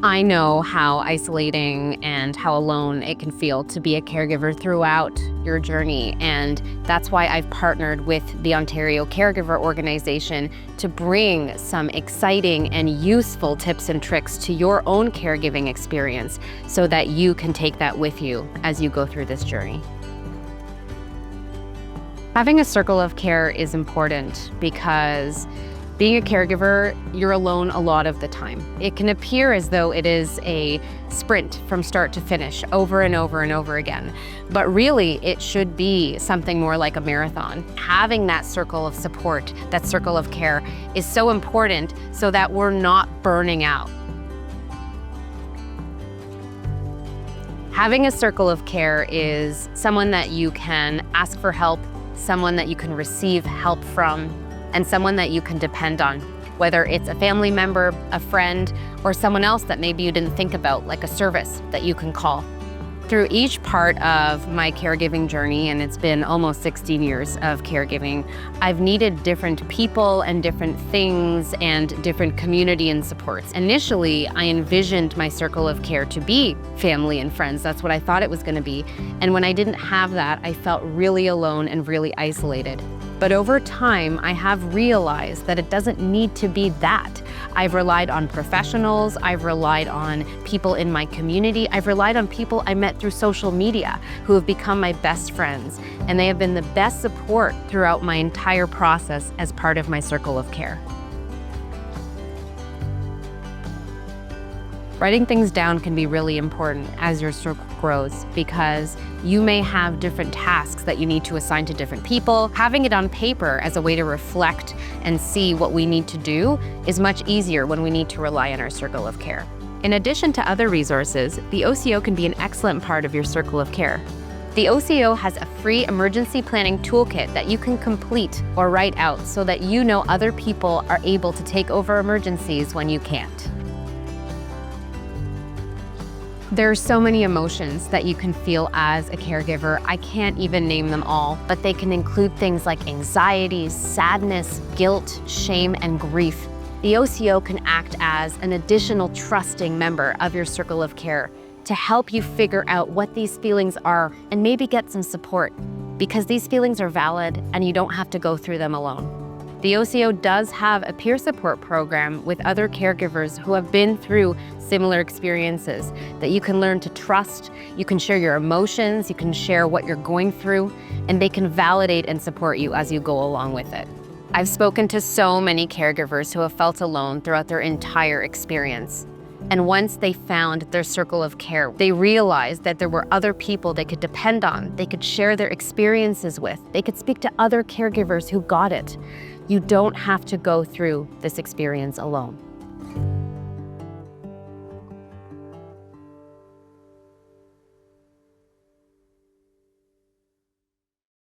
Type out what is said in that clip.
I know how isolating and how alone it can feel to be a caregiver throughout your journey, and that's why I've partnered with the Ontario Caregiver Organization to bring some exciting and useful tips and tricks to your own caregiving experience so that you can take that with you as you go through this journey. Having a circle of care is important because being a caregiver, you're alone a lot of the time. It can appear as though it is a sprint from start to finish over and over and over again. But really, it should be something more like a marathon. Having that circle of support, that circle of care, is so important so that we're not burning out. Having a circle of care is someone that you can ask for help, someone that you can receive help from, and someone that you can depend on, whether it's a family member, a friend, or someone else that maybe you didn't think about, like a service that you can call. Through each part of my caregiving journey, and it's been almost 16 years of caregiving, I've needed different people and different things and different community and supports. Initially, I envisioned my circle of care to be family and friends. That's what I thought it was going to be. And when I didn't have that, I felt really alone and really isolated. But over time, I have realized that it doesn't need to be that. I've relied on professionals, I've relied on people in my community, I've relied on people I met through social media who have become my best friends, and they have been the best support throughout my entire process as part of my circle of care. Writing things down can be really important as your circle grows because you may have different tasks that you need to assign to different people. Having it on paper as a way to reflect and see what we need to do is much easier when we need to rely on our circle of care. In addition to other resources, the OCO can be an excellent part of your circle of care. The OCO has a free emergency planning toolkit that you can complete or write out so that you know other people are able to take over emergencies when you can't. There are so many emotions that you can feel as a caregiver. I can't even name them all, but they can include things like anxiety, sadness, guilt, shame, and grief. The OCO can act as an additional trusting member of your circle of care to help you figure out what these feelings are and maybe get some support, because these feelings are valid and you don't have to go through them alone. The OCO does have a peer support program with other caregivers who have been through similar experiences that you can learn to trust. You can share your emotions, you can share what you're going through, and they can validate and support you as you go along with it. I've spoken to so many caregivers who have felt alone throughout their entire experience. And once they found their circle of care, they realized that there were other people they could depend on, they could share their experiences with, they could speak to other caregivers who got it. You don't have to go through this experience alone.